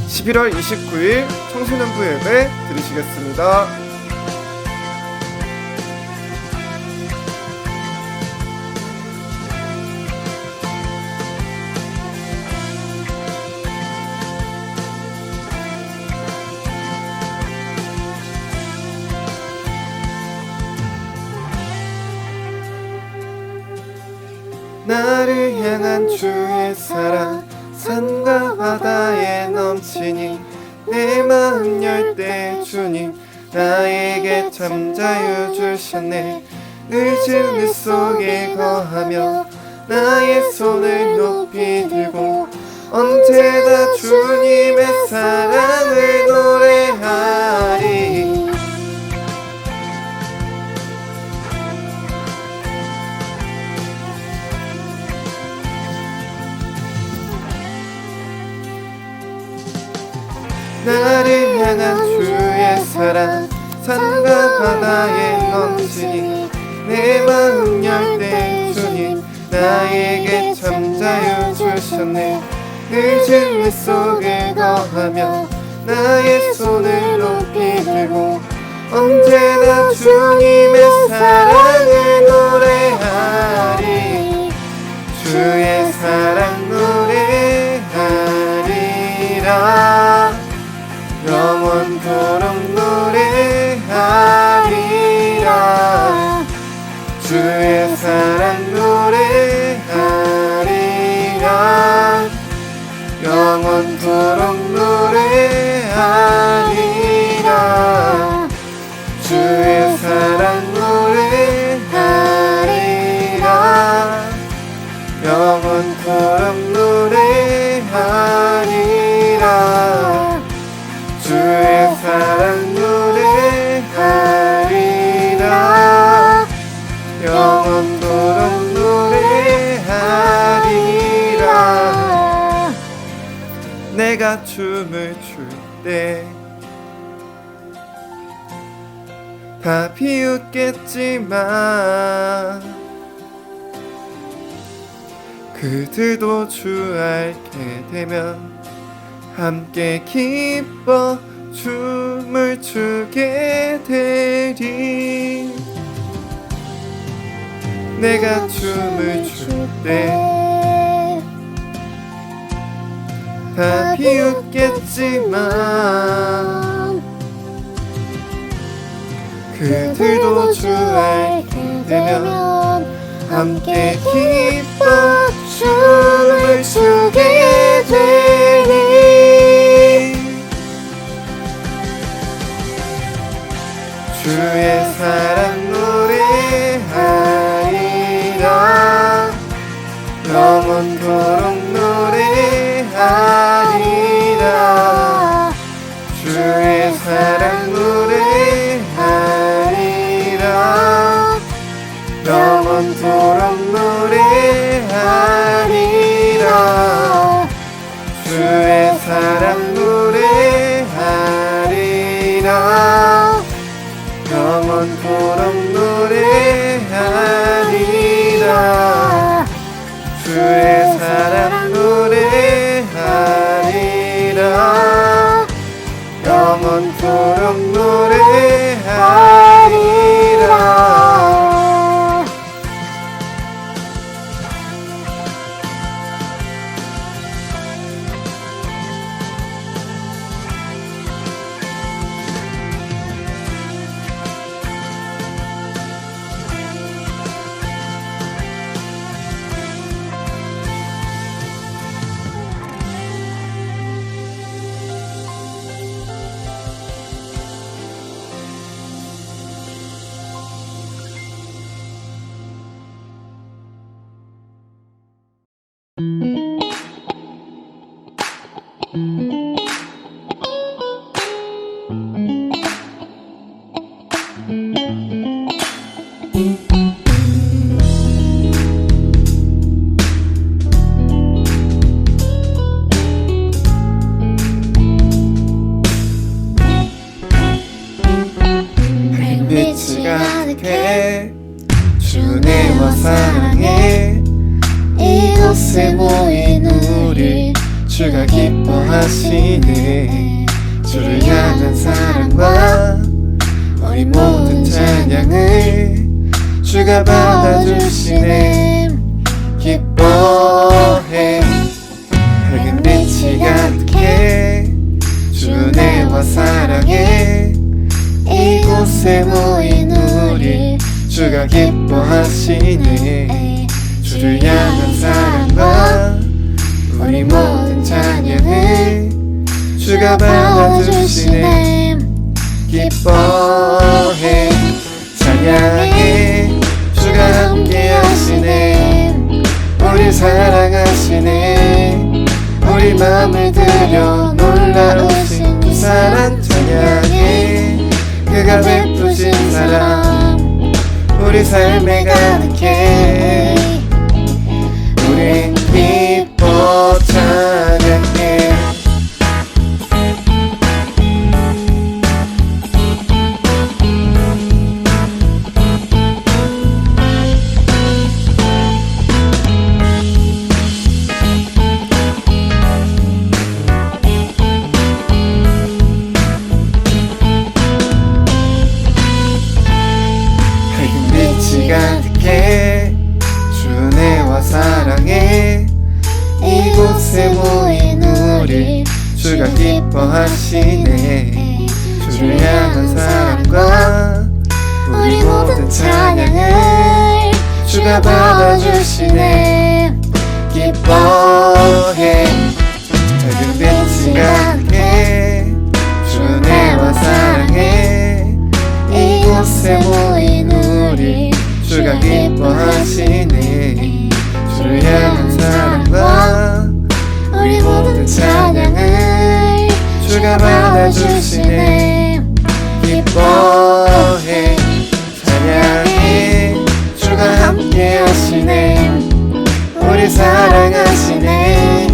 11월 29일 청소년부 예배 드리시겠습니다. 나를 향한 주의 사랑 산과 바다에 넘치니 내 마음 열 때 주님 나에게 참 자유 주셨네. 늦은 밤 속에 거하며 나의 손을 높이 들고 언제나 주님의 사랑을 노래하리. 나를 향한 주의 사랑 산과 바다에 넘치니 내 마음 열 때 주님 나에게 참 자유 주셨네. 늦은 밤 속에 거하며 나의 손을 높이 들고 언제나 주님의 사랑을 노래하리. 주의 사랑 노래하리라. 영원토록 노래하리라. 주의 사랑 노래하리라. 영원토록 노래하리라. 주의 사랑 노래하리라. 영원토록 노래하리라. 주의 사랑 노래하리라. 영원토록 노래하리라. 내가 춤을 출 때 다 비웃겠지만 그들도 주 알게 되면 함께 기뻐 춤을 추게 되리. 내가 춤을 출 때 다 비웃겠지만 그들도 주 알게 되면 함께 기뻐 춤을 추게 되리. 주의 사랑 노래하리라. 영원토록 노래하리라. 주의 사랑 노래하리라. 영원토록 노래하리라. 주의 사랑 노래하리라. 영원토록 노래하리라. 주의 사랑 노래하리라. 영원토록 노래하리라. 빛이 가득해 주님과 사랑해 이곳에 모인 우리 주가 기뻐하시네. 기뻐하시네. 주를 향한 사랑과 우리 모든 찬양을 주가 받아주시네. 기뻐해. 밝은 빛이 가득해. 주 은혜와 사랑에 이곳에 모인 우리 주가 기뻐하시네. 주를 향한 사랑과 우리 모든 찬양을 주가 받아주시네. 기뻐해. 찬양해. 주가 함께하시네. 우리 사랑하시네. 우리 마음을 들여 놀라우신 그 사랑 찬양해. 그가 베푸신 사랑 우리 삶에 가득해. 우린 기뻐 찬양해. 가득해. 주 은혜와 사랑에 이곳에 모인 우리 주가 기뻐하시네. 주를 향한 사랑과 우리 모든 찬양을 주가 받아주시네. 기뻐해. 밝은 빛이 가득해. 주 은혜와 사랑에 이곳에 모인 우리 주가 기뻐하시네. 주를 향한 사랑과 우리 모든 찬양을 주가 받아주시네. 기뻐해. 찬양해. 주가 함께하시네. 우리 사랑하시네.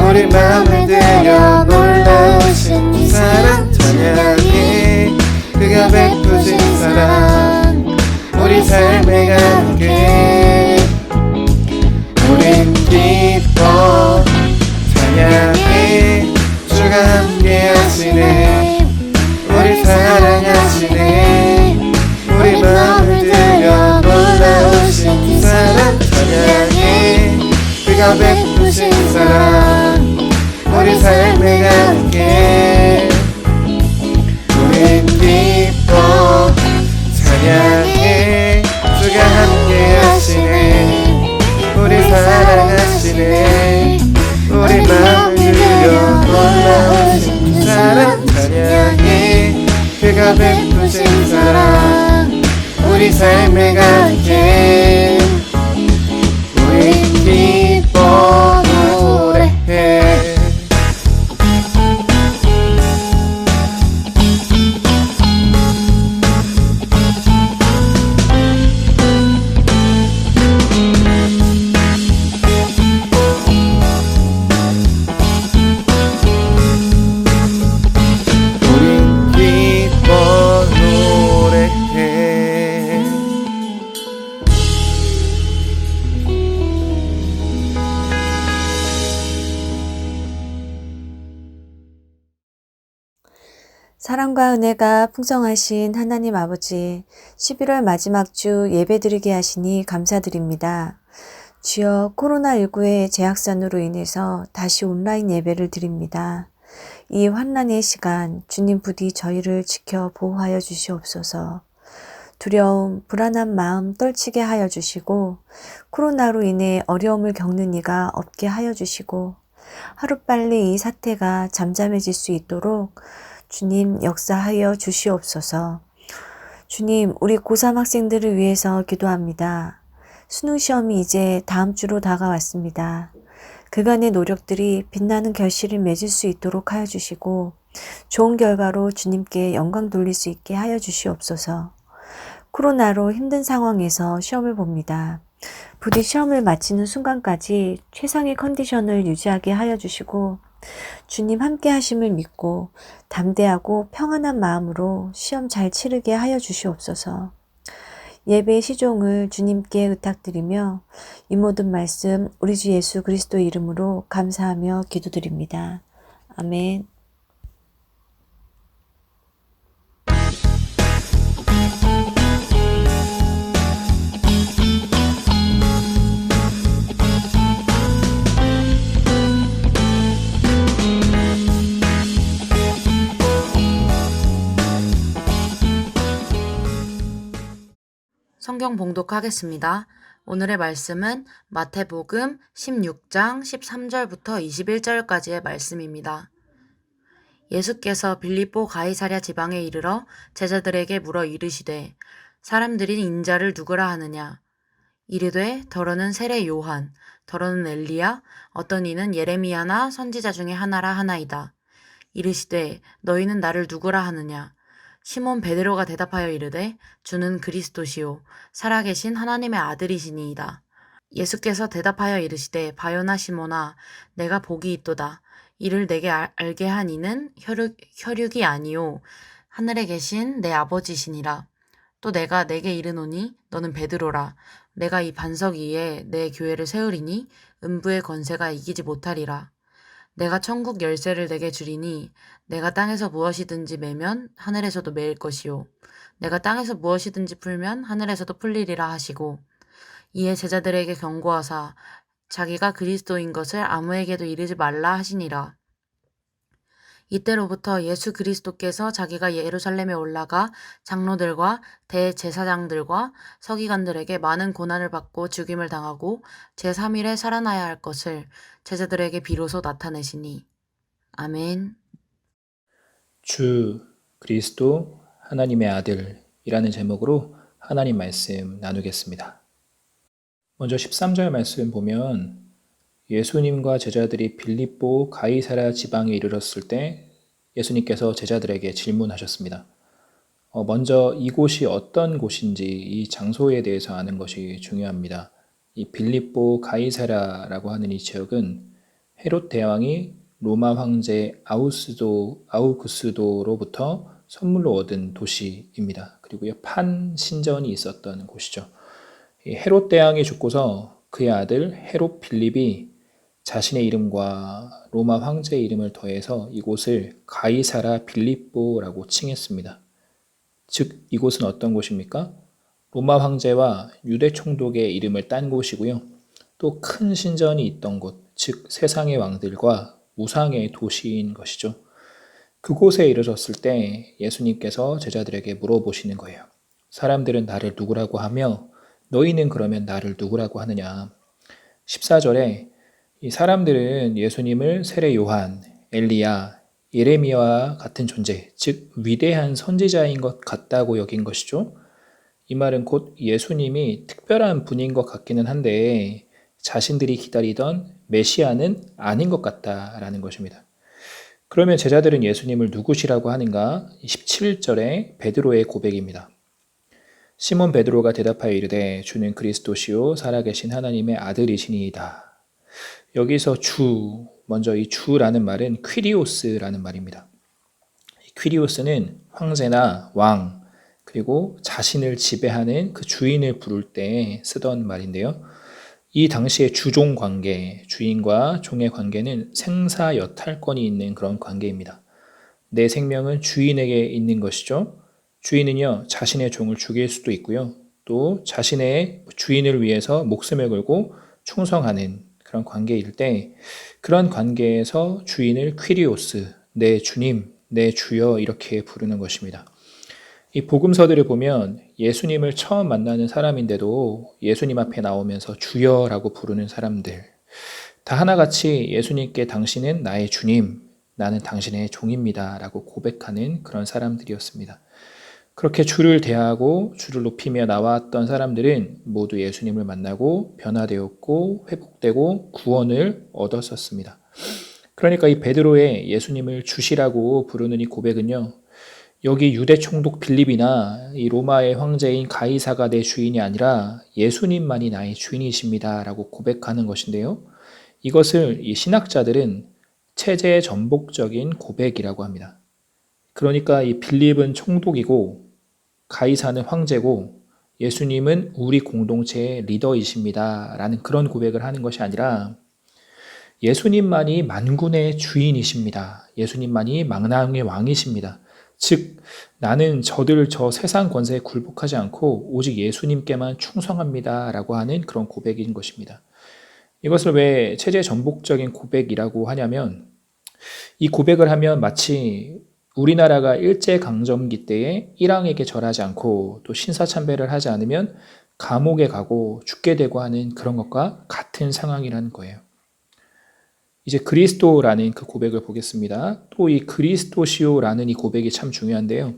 우리 마음을 들여 놀라우신 이 사랑 찬양해. 그가 베푸신 사랑 우리 삶에 가득해. 우린 기뻐 찬양해. 주가 함께하시네. 우리 사랑하시네. 우리 마음을 들여 놀라우신 그 사랑 찬양해. 그가 베푸신 사랑 우리 삶에 가득해. 우린 기뻐 찬양해. 주가 함께하시네. 우리 사랑하시네. 우리 마음을 들여 놀라우신 그 사랑 찬양해. 그가 베푸신 사랑 우리 삶에 가득해. 우린 기뻐 노래해. 사랑과 은혜가 풍성하신 하나님 아버지, 11월 마지막 주 예배드리게 하시니 감사드립니다. 주여, 코로나19의 재확산으로 인해서 다시 온라인 예배를 드립니다. 이 환난의 시간 주님 부디 저희를 지켜 보호하여 주시옵소서. 두려움, 불안한 마음 떨치게 하여 주시고 코로나로 인해 어려움을 겪는 이가 없게 하여 주시고 하루빨리 이 사태가 잠잠해질 수 있도록 주님 역사하여 주시옵소서. 주님, 우리 고3 학생들을 위해서 기도합니다. 수능 시험이 이제 다음 주로 다가왔습니다. 그간의 노력들이 빛나는 결실을 맺을 수 있도록 하여 주시고 좋은 결과로 주님께 영광 돌릴 수 있게 하여 주시옵소서. 코로나로 힘든 상황에서 시험을 봅니다. 부디 시험을 마치는 순간까지 최상의 컨디션을 유지하게 하여 주시고 주님 함께 하심을 믿고 담대하고 평안한 마음으로 시험 잘 치르게 하여 주시옵소서. 예배의 시종을 주님께 의탁드리며 이 모든 말씀 우리 주 예수 그리스도 이름으로 감사하며 기도드립니다. 아멘. 성경 봉독하겠습니다. 오늘의 말씀은 마태복음 16장 13절부터 21절까지의 말씀입니다. 예수께서 빌립보 가이사랴 지방에 이르러 제자들에게 물어 이르시되 사람들이 인자를 누구라 하느냐? 이르되 더러는 세례 요한, 더러는 엘리야, 어떤 이는 예레미야나 선지자 중에 하나라 하나이다. 이르시되 너희는 나를 누구라 하느냐? 시몬 베드로가 대답하여 이르되 주는 그리스도시요 살아계신 하나님의 아들이시니이다. 예수께서 대답하여 이르시되 바요나 시몬아 내가 복이 있도다. 이를 내게 알게 한 이는 혈육이 아니요 하늘에 계신 내 아버지시니라. 또 내가 내게 이르노니 너는 베드로라. 내가 이 반석 위에 내 교회를 세우리니 음부의 권세가 이기지 못하리라. 내가 천국 열쇠를 내게 주리니 내가 땅에서 무엇이든지 매면 하늘에서도 매일 것이요 내가 땅에서 무엇이든지 풀면 하늘에서도 풀리리라 하시고 이에 제자들에게 경고하사 자기가 그리스도인 것을 아무에게도 이르지 말라 하시니라. 이때로부터 예수 그리스도께서 자기가 예루살렘에 올라가 장로들과 대제사장들과 서기관들에게 많은 고난을 받고 죽임을 당하고 제3일에 살아나야 할 것을 제자들에게 비로소 나타내시니. 아멘. 주 그리스도 하나님의 아들이라는 제목으로 하나님 말씀 나누겠습니다. 먼저 13절 말씀 보면 예수님과 제자들이 빌립보 가이사랴 지방에 이르렀을 때 예수님께서 제자들에게 질문하셨습니다. 먼저 이곳이 어떤 곳인지 이 장소에 대해서 아는 것이 중요합니다. 이 빌립보 가이사랴라고 하는 이 지역은 헤롯 대왕이 로마 황제 아우구스도로부터 선물로 얻은 도시입니다. 그리고 판 신전이 있었던 곳이죠. 이 헤롯 대왕이 죽고서 그의 아들 헤롯 필립이 자신의 이름과 로마 황제의 이름을 더해서 이곳을 가이사라 빌립보라고 칭했습니다. 즉 이곳은 어떤 곳입니까? 로마 황제와 유대 총독의 이름을 딴 곳이고요. 또 큰 신전이 있던 곳, 즉 세상의 왕들과 우상의 도시인 것이죠. 그곳에 이르렀을 때 예수님께서 제자들에게 물어보시는 거예요. 사람들은 나를 누구라고 하며 너희는 그러면 나를 누구라고 하느냐? 14절에 이 사람들은 예수님을 세례 요한, 엘리야, 예레미야와 같은 존재, 즉 위대한 선지자인 것 같다고 여긴 것이죠. 이 말은 곧 예수님이 특별한 분인 것 같기는 한데 자신들이 기다리던 메시아는 아닌 것 같다라는 것입니다. 그러면 제자들은 예수님을 누구시라고 하는가? 17절에 베드로의 고백입니다. 시몬 베드로가 대답하여 이르되 주는 그리스도시요 살아계신 하나님의 아들이시니이다. 여기서 주, 먼저 이 주라는 말은 퀴리오스라는 말입니다. 퀴리오스는 황제나 왕, 그리고 자신을 지배하는 그 주인을 부를 때 쓰던 말인데요. 이 당시의 주종 관계, 주인과 종의 관계는 생사여탈권이 있는 그런 관계입니다. 내 생명은 주인에게 있는 것이죠. 주인은요, 자신의 종을 죽일 수도 있고요. 또 자신의 주인을 위해서 목숨을 걸고 충성하는 그런 관계일 때 그런 관계에서 주인을 퀴리오스, 내 주님, 내 주여 이렇게 부르는 것입니다. 이 복음서들을 보면 예수님을 처음 만나는 사람인데도 예수님 앞에 나오면서 주여라고 부르는 사람들 다 하나같이 예수님께 당신은 나의 주님, 나는 당신의 종입니다 라고 고백하는 그런 사람들이었습니다. 그렇게 주를 대하고 주를 높이며 나왔던 사람들은 모두 예수님을 만나고 변화되었고 회복되고 구원을 얻었었습니다. 그러니까 이 베드로의 예수님을 주시라고 부르는 이 고백은요, 여기 유대 총독 빌립이나 이 로마의 황제인 가이사가 내 주인이 아니라 예수님만이 나의 주인이십니다 라고 고백하는 것인데요. 이것을 이 신학자들은 체제 전복적인 고백이라고 합니다. 그러니까 이 빌립은 총독이고 가이사는 황제고 예수님은 우리 공동체의 리더이십니다 라는 그런 고백을 하는 것이 아니라 예수님만이 만군의 주인이십니다. 예수님만이 만왕의 왕이십니다. 즉 나는 저 세상 권세에 굴복하지 않고 오직 예수님께만 충성합니다 라고 하는 그런 고백인 것입니다. 이것을 왜 체제 전복적인 고백이라고 하냐면 이 고백을 하면 마치 우리나라가 일제강점기 때에 일왕에게 절하지 않고 또 신사참배를 하지 않으면 감옥에 가고 죽게 되고 하는 그런 것과 같은 상황이라는 거예요. 이제 그리스도라는 그 고백을 보겠습니다. 또 이 그리스도시오라는 이 고백이 참 중요한데요.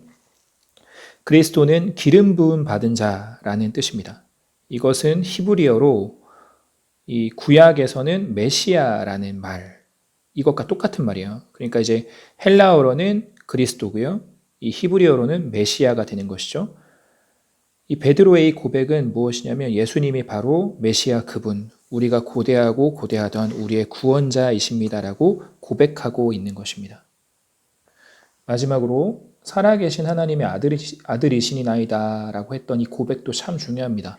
그리스도는 기름 부음 받은 자라는 뜻입니다. 이것은 히브리어로 이 구약에서는 메시아라는 말, 이것과 똑같은 말이에요. 그러니까 이제 헬라어로는 그리스도고요. 이 히브리어로는 메시아가 되는 것이죠. 이 베드로의 이 고백은 무엇이냐면 예수님이 바로 메시아 그분, 우리가 고대하고 고대하던 우리의 구원자이십니다라고 고백하고 있는 것입니다. 마지막으로 살아계신 하나님의 아들이시니나이다 라고 했던 이 고백도 참 중요합니다.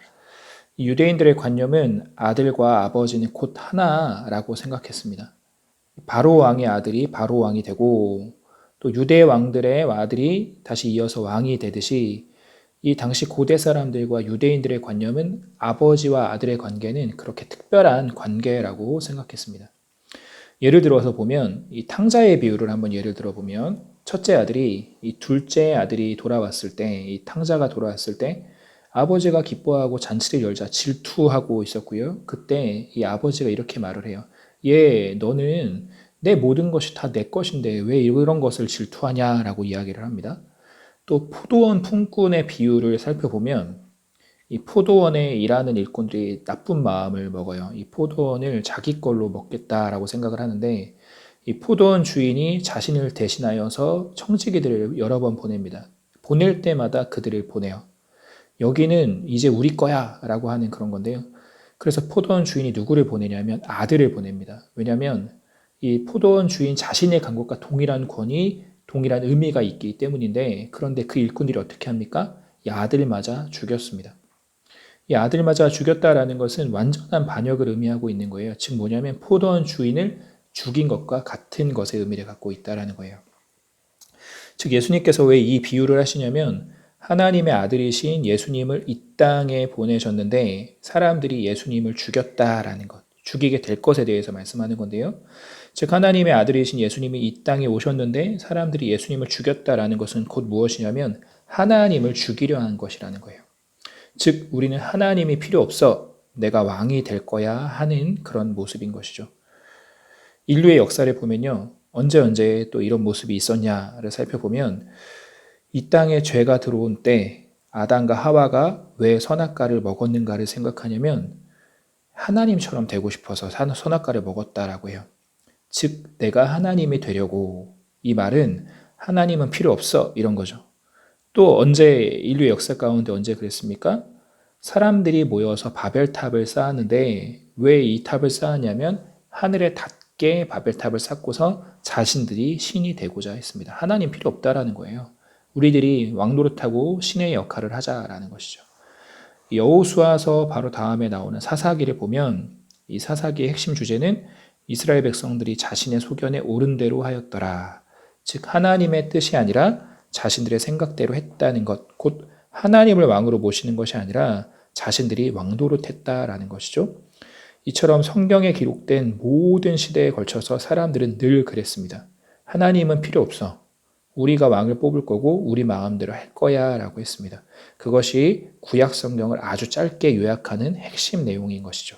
이 유대인들의 관념은 아들과 아버지는 곧 하나라고 생각했습니다. 바로 왕의 아들이 바로 왕이 되고 또 유대 왕들의 아들이 다시 이어서 왕이 되듯이 이 당시 고대 사람들과 유대인들의 관념은 아버지와 아들의 관계는 그렇게 특별한 관계라고 생각했습니다. 예를 들어서 보면 이 탕자의 비유를 한번 예를 들어 보면 첫째 아들이 이 둘째 아들이 돌아왔을 때, 이 탕자가 돌아왔을 때 아버지가 기뻐하고 잔치를 열자 질투하고 있었고요. 그때 이 아버지가 이렇게 말을 해요. 너는 내 모든 것이 다 내 것인데 왜 이런 것을 질투하냐라고 이야기를 합니다. 또 포도원 품꾼의 비유를 살펴보면 이 포도원에 일하는 일꾼들이 나쁜 마음을 먹어요. 이 포도원을 자기 걸로 먹겠다라고 생각을 하는데 이 포도원 주인이 자신을 대신하여서 청지기들을 여러 번 보냅니다. 보낼 때마다 그들을 보내요. 여기는 이제 우리 거야 라고 하는 그런 건데요. 그래서 포도원 주인이 누구를 보내냐면 아들을 보냅니다. 왜냐하면 이 포도원 주인 자신의 간 것과 동일한 권위, 동일한 의미가 있기 때문인데 그런데 그 일꾼들이 어떻게 합니까? 이 아들을 맞아 죽였습니다. 이 아들 맞아 죽였다라는 것은 완전한 반역을 의미하고 있는 거예요. 즉 뭐냐면 포도원 주인을 죽인 것과 같은 것의 의미를 갖고 있다라는 거예요. 즉 예수님께서 왜 이 비유를 하시냐면 하나님의 아들이신 예수님을 이 땅에 보내셨는데 사람들이 예수님을 죽였다라는 것, 죽이게 될 것에 대해서 말씀하는 건데요. 즉 하나님의 아들이신 예수님이 이 땅에 오셨는데 사람들이 예수님을 죽였다라는 것은 곧 무엇이냐면 하나님을 죽이려 한 것이라는 거예요. 즉 우리는 하나님이 필요 없어, 내가 왕이 될 거야 하는 그런 모습인 것이죠. 인류의 역사를 보면요. 언제 또 이런 모습이 있었냐를 살펴보면 이 땅에 죄가 들어온 때 아담과 하와가 왜 선악과를 먹었는가를 생각하냐면 하나님처럼 되고 싶어서 선악과를 먹었다라고 해요. 즉 내가 하나님이 되려고, 이 말은 하나님은 필요 없어 이런 거죠. 또 언제 인류의 역사 가운데 언제 그랬습니까? 사람들이 모여서 바벨탑을 쌓았는데 왜 이 탑을 쌓았냐면 하늘에 닿게 바벨탑을 쌓고서 자신들이 신이 되고자 했습니다. 하나님 필요 없다라는 거예요. 우리들이 왕노릇하고 신의 역할을 하자라는 것이죠. 여호수아서 바로 다음에 나오는 사사기를 보면 이 사사기의 핵심 주제는 이스라엘 백성들이 자신의 소견에 옳은 대로 하였더라. 즉 하나님의 뜻이 아니라 자신들의 생각대로 했다는 것, 곧 하나님을 왕으로 모시는 것이 아니라 자신들이 왕노릇했다라는 것이죠. 이처럼 성경에 기록된 모든 시대에 걸쳐서 사람들은 늘 그랬습니다. 하나님은 필요 없어. 우리가 왕을 뽑을 거고 우리 마음대로 할 거야 라고 했습니다. 그것이 구약 성경을 아주 짧게 요약하는 핵심 내용인 것이죠.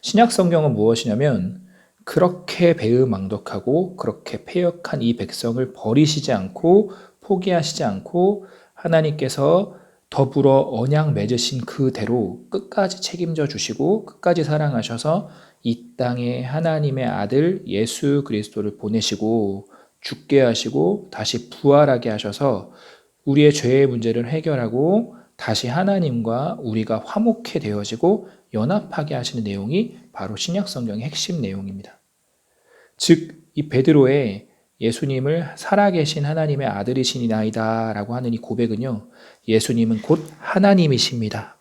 신약 성경은 무엇이냐면 그렇게 배은망덕하고 그렇게 패역한 이 백성을 버리시지 않고 포기하시지 않고 하나님께서 더불어 언약 맺으신 그대로 끝까지 책임져 주시고 끝까지 사랑하셔서 이 땅에 하나님의 아들 예수 그리스도를 보내시고 죽게 하시고 다시 부활하게 하셔서 우리의 죄의 문제를 해결하고 다시 하나님과 우리가 화목해 되어지고 연합하게 하시는 내용이 바로 신약 성경의 핵심 내용입니다. 즉 이 베드로의 예수님을 살아계신 하나님의 아들이시니이다 라고 하는 이 고백은요, 예수님은 곧 하나님이십니다.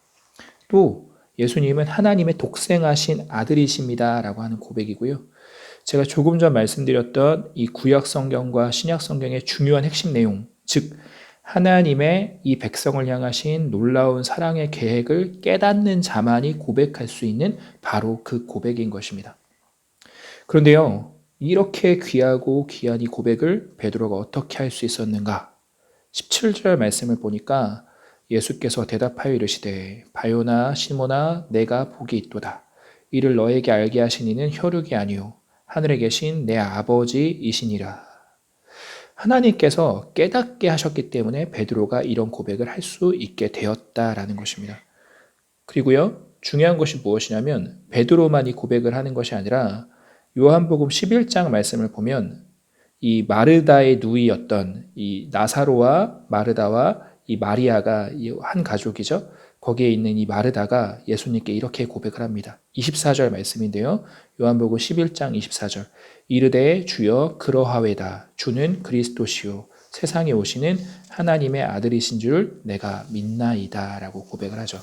또 예수님은 하나님의 독생하신 아들이십니다 라고 하는 고백이고요. 제가 조금 전 말씀드렸던 이 구약 성경과 신약 성경의 중요한 핵심 내용, 즉 하나님의 이 백성을 향하신 놀라운 사랑의 계획을 깨닫는 자만이 고백할 수 있는 바로 그 고백인 것입니다. 그런데요, 이렇게 귀하고 귀한 이 고백을 베드로가 어떻게 할 수 있었는가? 17절 말씀을 보니까 예수께서 대답하여 이르시되 바요나 시몬아 내가 복이 있도다. 이를 너에게 알게 하신 이는 혈육이 아니요 하늘에 계신 내 아버지이시니라. 하나님께서 깨닫게 하셨기 때문에 베드로가 이런 고백을 할 수 있게 되었다라는 것입니다. 그리고요, 중요한 것이 무엇이냐면 베드로만이 고백을 하는 것이 아니라 요한복음 11장 말씀을 보면 이 마르다의 누이였던 이 나사로와 마르다와 이 마리아가 한 가족이죠. 거기에 있는 이 마르다가 예수님께 이렇게 고백을 합니다. 24절 말씀인데요. 요한복음 11장 24절. 이르되 주여 그러하외다. 주는 그리스도시요 세상에 오시는 하나님의 아들이신 줄 내가 믿나이다 라고 고백을 하죠.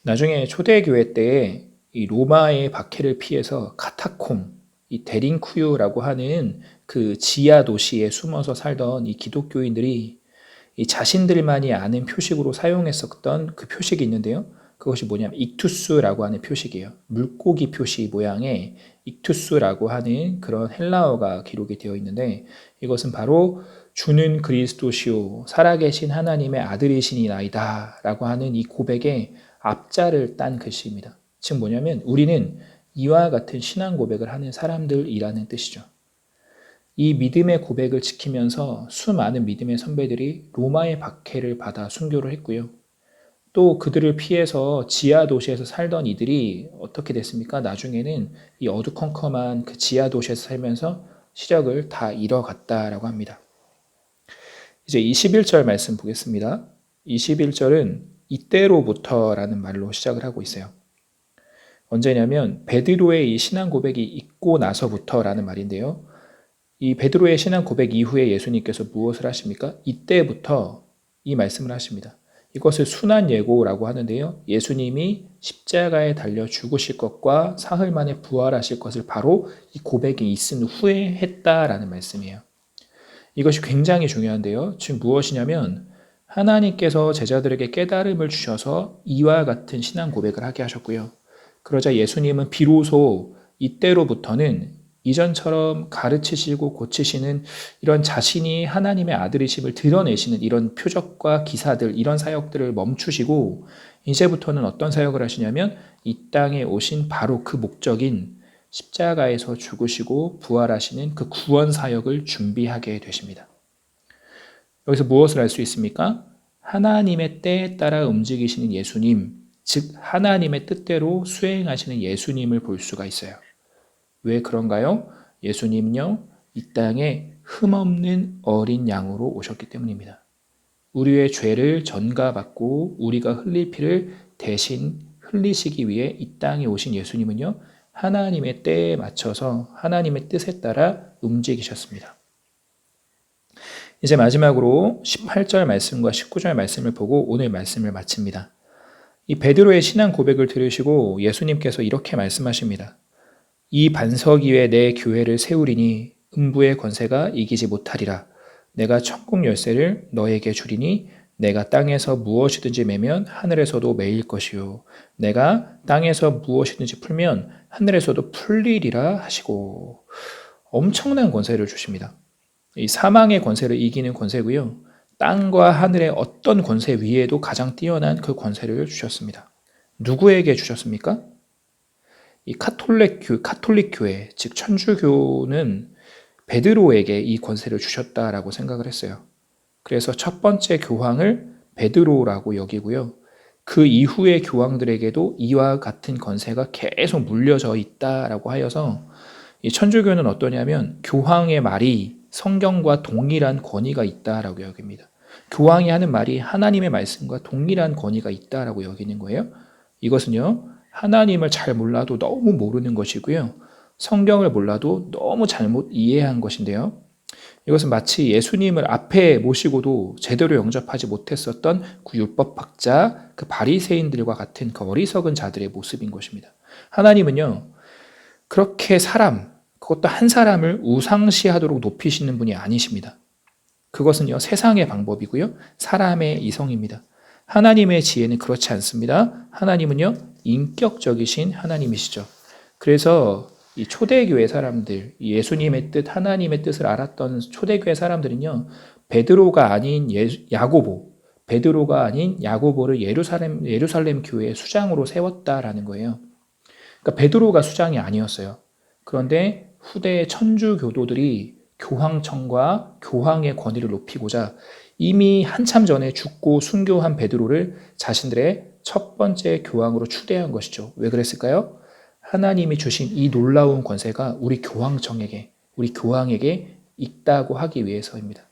나중에 초대교회 때에 이 로마의 박해를 피해서 카타콤, 이 데링쿠유라고 하는 그 지하 도시에 숨어서 살던 이 기독교인들이 이 자신들만이 아는 표식으로 사용했었던 그 표식이 있는데요. 그것이 뭐냐면 익투스라고 하는 표식이에요. 물고기 표시 모양의 익투스라고 하는 그런 헬라어가 기록이 되어 있는데 이것은 바로 주는 그리스도시요 살아계신 하나님의 아들이시니나이다 라고 하는 이 고백의 앞자를 딴 글씨입니다. 즉 뭐냐면 우리는 이와 같은 신앙 고백을 하는 사람들이라는 뜻이죠. 이 믿음의 고백을 지키면서 수많은 믿음의 선배들이 로마의 박해를 받아 순교를 했고요. 또 그들을 피해서 지하 도시에서 살던 이들이 어떻게 됐습니까? 나중에는 이 어두컴컴한 그 지하 도시에서 살면서 시력을 다 잃어갔다라고 합니다. 이제 21절 말씀 보겠습니다. 21절은 이때로부터라는 말로 시작을 하고 있어요. 언제냐면 베드로의 이 신앙 고백이 있고 나서부터라는 말인데요. 이 베드로의 신앙 고백 이후에 예수님께서 무엇을 하십니까? 이때부터 이 말씀을 하십니다. 이것을 순환 예고라고 하는데요. 예수님이 십자가에 달려 죽으실 것과 사흘 만에 부활하실 것을 바로 이 고백이 있은 후에 했다라는 말씀이에요. 이것이 굉장히 중요한데요. 즉 무엇이냐면 하나님께서 제자들에게 깨달음을 주셔서 이와 같은 신앙 고백을 하게 하셨고요. 그러자 예수님은 비로소 이때로부터는 이전처럼 가르치시고 고치시는 이런 자신이 하나님의 아들이심을 드러내시는 이런 표적과 기사들, 이런 사역들을 멈추시고 이제부터는 어떤 사역을 하시냐면 이 땅에 오신 바로 그 목적인 십자가에서 죽으시고 부활하시는 그 구원 사역을 준비하게 되십니다. 여기서 무엇을 알 수 있습니까? 하나님의 때에 따라 움직이시는 예수님, 즉 하나님의 뜻대로 수행하시는 예수님을 볼 수가 있어요. 왜 그런가요? 예수님은요, 이 땅에 흠없는 어린 양으로 오셨기 때문입니다. 우리의 죄를 전가받고 우리가 흘릴 피를 대신 흘리시기 위해 이 땅에 오신 예수님은요, 하나님의 때에 맞춰서 하나님의 뜻에 따라 움직이셨습니다. 이제 마지막으로 18절 말씀과 19절 말씀을 보고 오늘 말씀을 마칩니다. 이 베드로의 신앙 고백을 들으시고 예수님께서 이렇게 말씀하십니다. 이 반석 위에 내 교회를 세우리니 음부의 권세가 이기지 못하리라. 내가 천국 열쇠를 너에게 주리니 내가 땅에서 무엇이든지 매면 하늘에서도 매일 것이요 내가 땅에서 무엇이든지 풀면 하늘에서도 풀리리라 하시고 엄청난 권세를 주십니다. 이 사망의 권세를 이기는 권세고요. 땅과 하늘의 어떤 권세 위에도 가장 뛰어난 그 권세를 주셨습니다. 누구에게 주셨습니까? 이 카톨릭 교회, 즉 천주교는 베드로에게 이 권세를 주셨다라고 생각을 했어요. 그래서 첫 번째 교황을 베드로라고 여기고요. 그 이후의 교황들에게도 이와 같은 권세가 계속 물려져 있다라고 하여서 이 천주교는 어떠냐면 교황의 말이 성경과 동일한 권위가 있다라고 여깁니다. 교황이 하는 말이 하나님의 말씀과 동일한 권위가 있다라고 여기는 거예요. 이것은요, 하나님을 잘 몰라도 너무 모르는 것이고요. 성경을 몰라도 너무 잘못 이해한 것인데요. 이것은 마치 예수님을 앞에 모시고도 제대로 영접하지 못했었던 그 율법학자, 그 바리새인들과 같은 그 어리석은 자들의 모습인 것입니다. 하나님은요, 그렇게 그것도 한 사람을 우상시하도록 높이시는 분이 아니십니다. 그것은요, 세상의 방법이고요, 사람의 이성입니다. 하나님의 지혜는 그렇지 않습니다. 하나님은요, 인격적이신 하나님이시죠. 그래서 이 초대교회 사람들, 예수님의 뜻, 하나님의 뜻을 알았던 초대교회 사람들은요, 베드로가 아닌 야고보, 베드로가 아닌 야고보를 예루살렘 교회의 수장으로 세웠다라는 거예요. 그러니까 베드로가 수장이 아니었어요. 그런데 후대 천주 교도들이 교황청과 교황의 권위를 높이고자 이미 한참 전에 죽고 순교한 베드로를 자신들의 첫 번째 교황으로 추대한 것이죠. 왜 그랬을까요? 하나님이 주신 이 놀라운 권세가 우리 교황청에게, 우리 교황에게 있다고 하기 위해서입니다.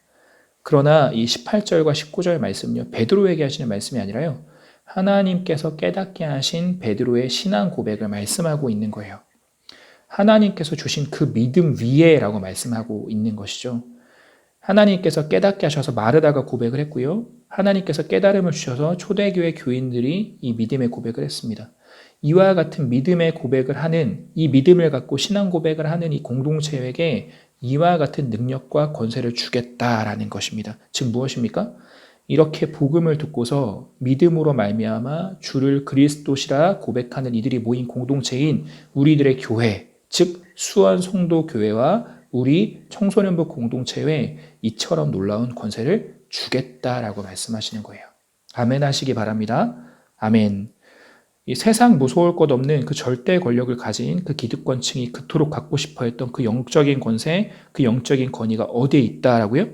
그러나 이 18절과 19절 말씀은요, 베드로에게 하시는 말씀이 아니라요, 하나님께서 깨닫게 하신 베드로의 신앙 고백을 말씀하고 있는 거예요. 하나님께서 주신 그 믿음 위에라고 말씀하고 있는 것이죠. 하나님께서 깨닫게 하셔서 마르다가 고백을 했고요. 하나님께서 깨달음을 주셔서 초대교회 교인들이 이 믿음의 고백을 했습니다. 이와 같은 믿음의 고백을 하는, 이 믿음을 갖고 신앙 고백을 하는 이 공동체에게 이와 같은 능력과 권세를 주겠다라는 것입니다. 즉 무엇입니까? 이렇게 복음을 듣고서 믿음으로 말미암아 주를 그리스도시라 고백하는 이들이 모인 공동체인 우리들의 교회, 즉 수원 성도교회와 우리 청소년부 공동체에 이처럼 놀라운 권세를 주겠다라고 말씀하시는 거예요. 아멘 하시기 바랍니다. 아멘. 이 세상 무서울 것 없는 그 절대 권력을 가진 그 기득권층이 그토록 갖고 싶어 했던 그 영적인 권세, 그 영적인 권위가 어디에 있다라고요?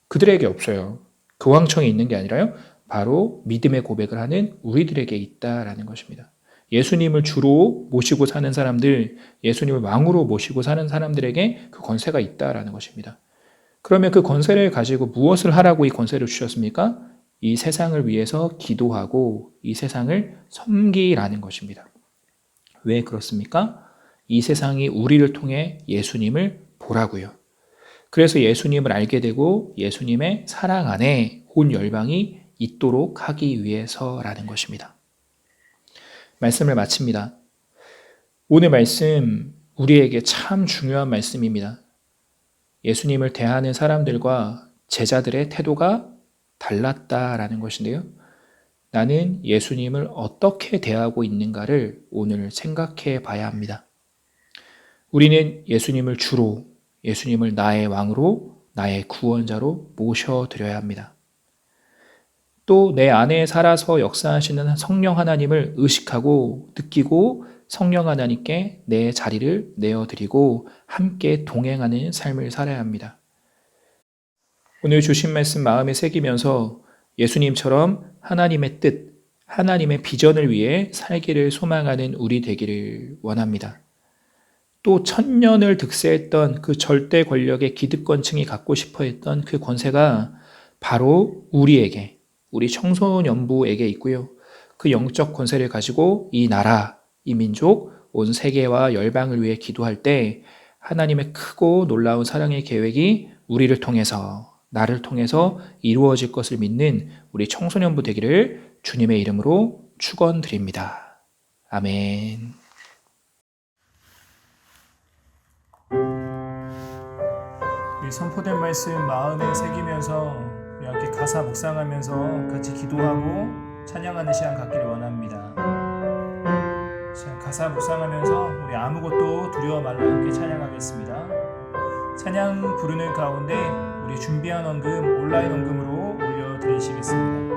그들에게 없어요. 교황청에 있는 게 아니라요, 바로 믿음의 고백을 하는 우리들에게 있다라는 것입니다. 예수님을 주로 모시고 사는 사람들, 예수님을 왕으로 모시고 사는 사람들에게 그 권세가 있다라는 것입니다. 그러면 그 권세를 가지고 무엇을 하라고 이 권세를 주셨습니까? 이 세상을 위해서 기도하고 이 세상을 섬기라는 것입니다. 왜 그렇습니까? 이 세상이 우리를 통해 예수님을 보라고요. 그래서 예수님을 알게 되고 예수님의 사랑 안에 온 열방이 있도록 하기 위해서라는 것입니다. 말씀을 마칩니다. 오늘 말씀 우리에게 참 중요한 말씀입니다. 예수님을 대하는 사람들과 제자들의 태도가 달랐다라는 것인데요. 나는 예수님을 어떻게 대하고 있는가를 오늘 생각해 봐야 합니다. 우리는 예수님을 주로, 예수님을 나의 왕으로, 나의 구원자로 모셔드려야 합니다. 또 내 안에 살아서 역사하시는 성령 하나님을 의식하고 느끼고 성령 하나님께 내 자리를 내어드리고 함께 동행하는 삶을 살아야 합니다. 오늘 주신 말씀 마음에 새기면서 예수님처럼 하나님의 뜻, 하나님의 비전을 위해 살기를 소망하는 우리 되기를 원합니다. 또 천년을 득세했던 그 절대 권력의 기득권층이 갖고 싶어 했던 그 권세가 바로 우리에게, 우리 청소년부에게 있고요. 그 영적 권세를 가지고 이 나라, 이 민족, 온 세계와 열방을 위해 기도할 때 하나님의 크고 놀라운 사랑의 계획이 우리를 통해서, 나를 통해서 이루어질 것을 믿는 우리 청소년부 되기를 주님의 이름으로 축원드립니다. 아멘. 이 선포된 말씀 마음에 새기면서 우리 함께 가사 묵상하면서 같이 기도하고 찬양하는 시간 갖기를 원합니다. 자, 가사 묵상하면서 우리 아무것도 두려워 말라 함께 찬양하겠습니다. 찬양 부르는 가운데 우리 준비한 헌금 온라인 헌금으로 올려드리시겠습니다.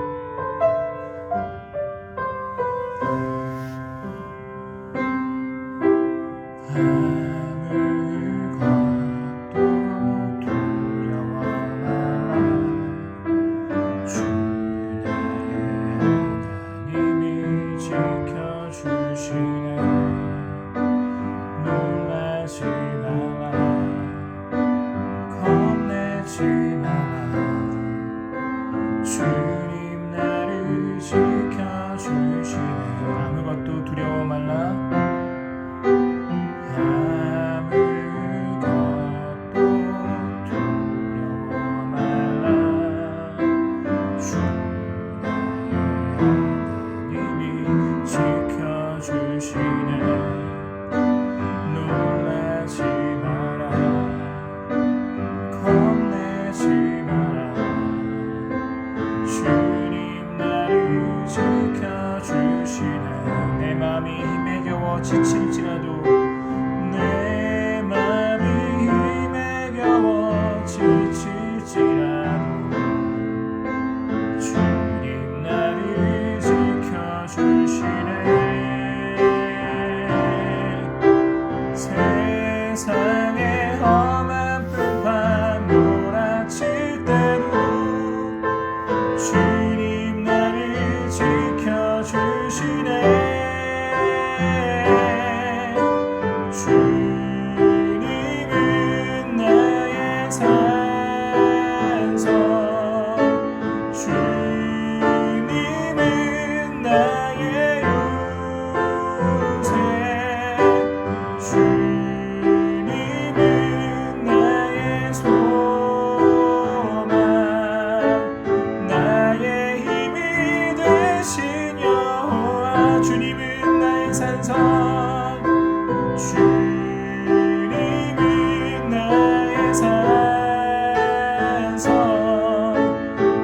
세상의 험한 불판 몰아칠 때도 주님 나를 지켜주시네. 주님은 나의 산성, 주님은 나의 요새, 주님은 나의 소망, 나의 힘이 되신 여호와. 주님은 나의 산성, 주님은 나의 산성,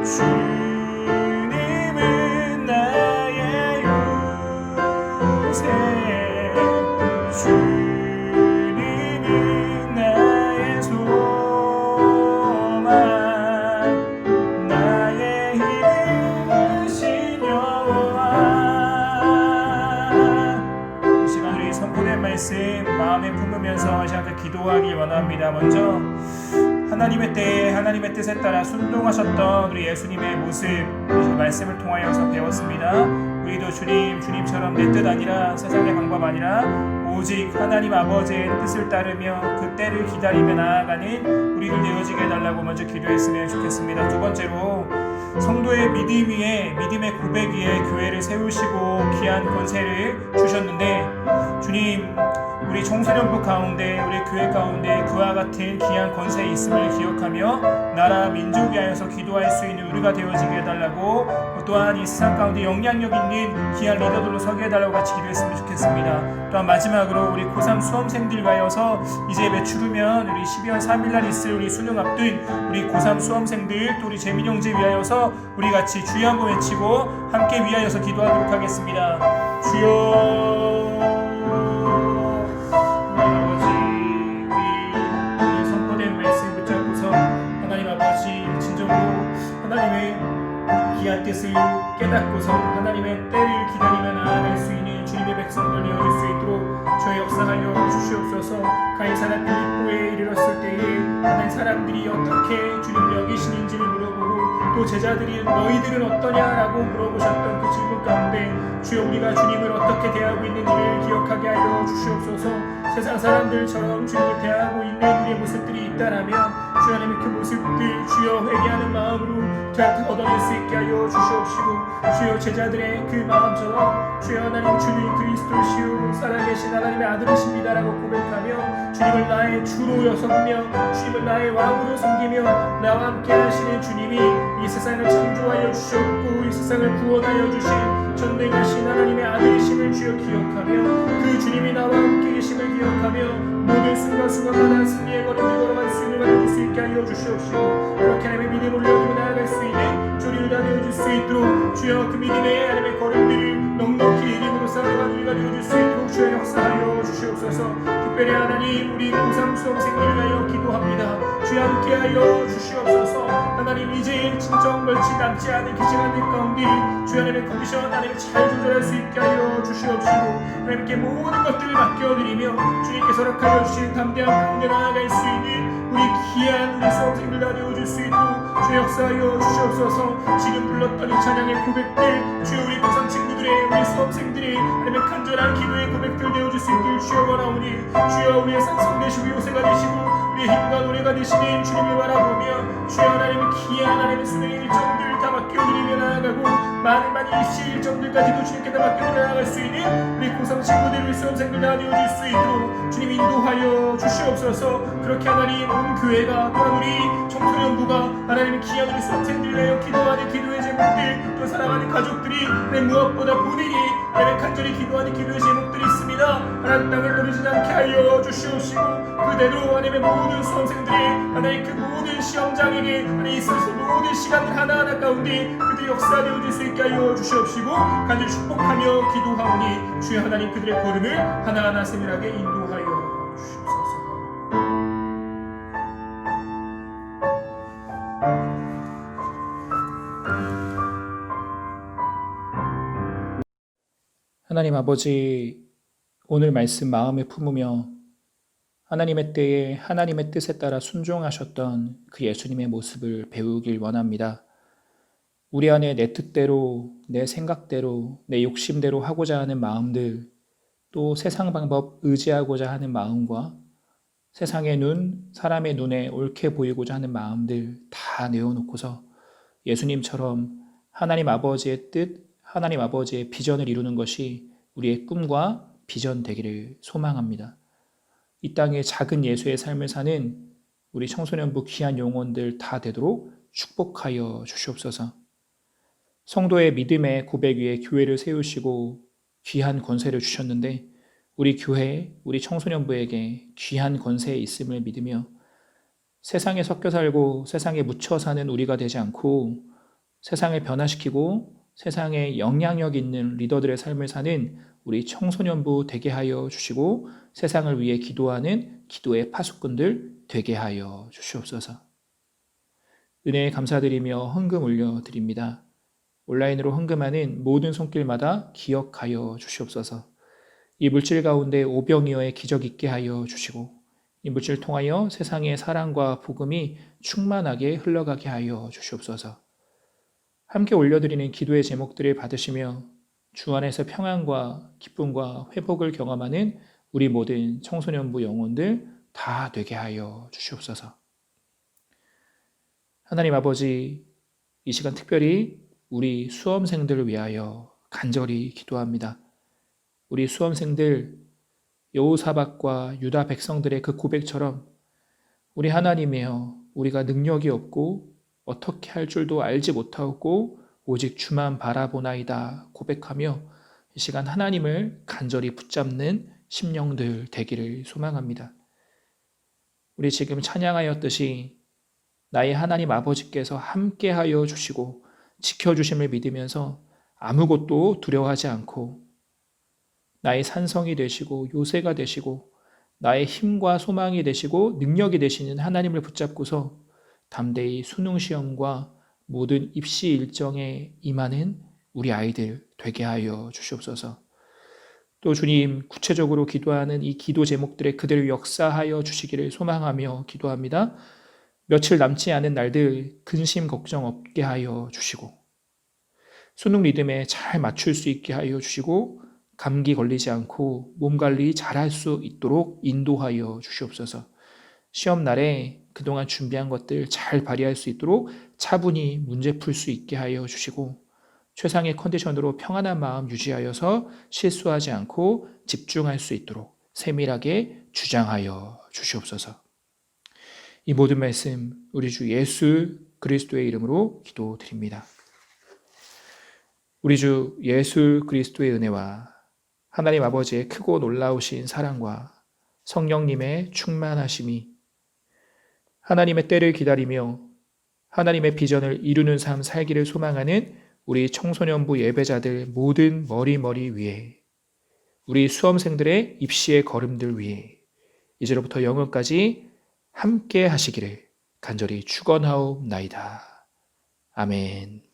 주님은 나의 요새, 주님은 나의 소망, 나의 힘이 되신 여호와. 이 시간 우리 선포된 말씀 마음에 품으면서 시작해 기도하기 원합니다. 먼저 하나님의 때에 하나님의 뜻에 따라 순종하셨던 우리 예수님의 모습, 이 말씀을 통하여서 배웠습니다. 우리도 주님처럼 내 뜻 아니라 세상의 방법 아니라 오직 하나님 아버지의 뜻을 따르며 그 때를 기다리며 나아가는 우리를 되어지게 해달라고 먼저 기도했으면 좋겠습니다. 두 번째로 성도의 믿음 위에, 믿음의 고백 위에 교회를 세우시고 귀한 권세를 주셨는데, 주님 우리 청소년부 가운데, 우리 교회 가운데 그와 같은 귀한 권세에 있음을 기억하며 나라 민족 위하여서 기도할 수 있는 우리가 되어지게 해달라고, 또한 이 세상 가운데 영향력 있는 귀한 리더들로 서게 해달라고 같이 기도했으면 좋겠습니다. 또한 마지막으로 우리 고3 수험생들 위하여서 이제 매출 후면 우리 12월 3일날 있을 우리 수능 앞둔 우리 고3 수험생들, 또 우리 재민 형제 위하여서 우리 같이 주여 한번 외치고 함께 위하여서 기도하도록 하겠습니다. 주여, 하나님의 귀한 뜻을 깨닫고서 하나님의 때를 기다리며 나아갈 수 있는 주님의 백성들 되어질 수 있도록 저의 역사하여 주시옵소서. 가이사라 빌립보에 이르렀을 때에 많은 사람들이 어떻게 주님을 여기시는지를 물어보고, 또 제자들이 너희들은 어떠냐라고 물어보셨던 그 질문 가운데 주여 우리가 주님을 어떻게 대하고 있는지를 기억하게 하여 주시옵소서. 세상 사람들처럼 주님을 대하고 있는 우리의 모습들이 있다라면 주여 하나님 그 모습들 주여 회개하는 마음으로 얻어낼 수 있게 하여 주시옵시고, 주여 제자들의 그 마음처럼 주여 하나님 주님 그리스도시요 살아계신 하나님의 아들이십니다라고 고백하며 주님을 나의 주로 여성이며 주님을 나의 왕으로 섬기며 나와 함께 하시는 주님이 이 세상을 창조하여 주셨고 이 세상을 구원하여 주신 전능하신 하나님의 아들이심을 주여 기억하며 그 주님이 나와 함께 계심을 기억하며 모든 순간순간마다 승리의 걸음을 걸어갈 수 있는 걸 수 있게 하여 주시옵시고, 그렇게 하나님의 믿음을 올려두고 나아갈 수 있는 조리를 다 되어줄 수 있도록 주여 그 믿음의 하나님의 걸음들을 넉넉히 이름으로 살아가는 우리가 되어줄 수 있도록 주여 역사하여 주시옵소서. 특별히 하나님 우리 고3 수험생들을 위하여 기도합니다. 주여 함께하여 주시옵소서. 하나님 이제 진정 멀지 남지 않은 그 시간들 가운데 주여 하나님의 컨디션 하나님 잘 조절할 수 있게 하여 주시옵시고, 하나님께 모든 것들을 맡겨드리며 주님께서 허락하여 주신 담대한 가운데 나아갈 수 있는 우리 귀한 우리 수험생들 다 되어줄 수 있도록 주여 역사하여 주시옵소서. 지금 불렀던 이 찬양의 고백들 주여 우리 고3 친구들의 우리 수험생들의 하나님의 간절한 기도의 고백들 되어줄 수 있길 주여 원하오니, 주여 우리의 산성 되시고 요새가 되시고 우리의 힘과 노래가 되시는 주님을 바라보며 주여 하나님의 귀한 하나님의 수명의 일정들 다 맡겨드리며 나아가고 많은 일시 일정들까지도 주님께 다 맡겨드려 나아갈 수 있는 우리 고3 친구들 우리 수험생들 다 되어줄 수 있도록 주님 인도하여 주시옵소서. 그렇게 하나님 온 교회가 또한 우리 청소년부가 하나님의 귀한 우리 수험생들 위하여 기도하는 기도의 제목들, 또 사랑하는 가족들이 무엇보다 본인이 하나님 간절히 기도하는 기도의 제목들이 있습니다. 하나님 땅을 떨어지지 않게 하여 주시옵시고, 그대로 하나님의 모든 수험생들이 하나님 그 모든 시험장에게 하나님 있을 수 모든 시간들 하나하나 가운데 그들이 역사되어질 수 있게 하여 주시옵시고, 간절히 축복하며 기도하오니 주여 하나님 그들의 걸음을 하나하나 세밀하게 인도하여 주시옵소서. 하나님 아버지, 오늘 말씀 마음에 품으며 하나님의 때에 하나님의 뜻에 따라 순종하셨던 그 예수님의 모습을 배우길 원합니다. 우리 안에 내 뜻대로, 내 생각대로, 내 욕심대로 하고자 하는 마음들, 또 세상 방법 의지하고자 하는 마음과 세상의 눈, 사람의 눈에 옳게 보이고자 하는 마음들 다 내어놓고서 예수님처럼 하나님 아버지의 뜻, 하나님 아버지의 비전을 이루는 것이 우리의 꿈과 비전 되기를 소망합니다. 이 땅에 작은 예수의 삶을 사는 우리 청소년부 귀한 영혼들 다 되도록 축복하여 주시옵소서. 성도의 믿음의 고백 위에 교회를 세우시고 귀한 권세를 주셨는데 우리 교회, 우리 청소년부에게 귀한 권세에 있음을 믿으며 세상에 섞여 살고 세상에 묻혀 사는 우리가 되지 않고 세상을 변화시키고 세상에 영향력 있는 리더들의 삶을 사는 우리 청소년부 되게 하여 주시고 세상을 위해 기도하는 기도의 파수꾼들 되게 하여 주시옵소서. 은혜에 감사드리며 헌금 올려드립니다. 온라인으로 헌금하는 모든 손길마다 기억하여 주시옵소서. 이 물질 가운데 오병이어의 기적 있게 하여 주시고 이 물질을 통하여 세상의 사랑과 복음이 충만하게 흘러가게 하여 주시옵소서. 함께 올려드리는 기도의 제목들을 받으시며 주 안에서 평안과 기쁨과 회복을 경험하는 우리 모든 청소년부 영혼들 다 되게 하여 주시옵소서. 하나님 아버지, 이 시간 특별히 우리 수험생들을 위하여 간절히 기도합니다. 우리 수험생들 여호사밧과 유다 백성들의 그 고백처럼 우리 하나님이여 우리가 능력이 없고 어떻게 할 줄도 알지 못하고 오직 주만 바라보나이다 고백하며 이 시간 하나님을 간절히 붙잡는 심령들 되기를 소망합니다. 우리 지금 찬양하였듯이 나의 하나님 아버지께서 함께하여 주시고 지켜주심을 믿으면서 아무것도 두려워하지 않고 나의 산성이 되시고 요새가 되시고 나의 힘과 소망이 되시고 능력이 되시는 하나님을 붙잡고서 담대히 수능시험과 모든 입시 일정에 임하는 우리 아이들 되게 하여 주시옵소서. 또 주님 구체적으로 기도하는 이 기도 제목들에 그대로 역사하여 주시기를 소망하며 기도합니다. 며칠 남지 않은 날들 근심 걱정 없게 하여 주시고 수능 리듬에 잘 맞출 수 있게 하여 주시고 감기 걸리지 않고 몸 관리 잘할 수 있도록 인도하여 주시옵소서. 시험 날에 그동안 준비한 것들 잘 발휘할 수 있도록 차분히 문제 풀 수 있게 하여 주시고 최상의 컨디션으로 평안한 마음 유지하여서 실수하지 않고 집중할 수 있도록 세밀하게 주장하여 주시옵소서. 이 모든 말씀 우리 주 예수 그리스도의 이름으로 기도드립니다. 우리 주 예수 그리스도의 은혜와 하나님 아버지의 크고 놀라우신 사랑과 성령님의 충만하심이 하나님의 때를 기다리며 하나님의 비전을 이루는 삶 살기를 소망하는 우리 청소년부 예배자들 모든 머리 위에 우리 수험생들의 입시의 걸음들 위에 이제로부터 영원까지 함께 하시기를 간절히 축원하옵나이다. 아멘.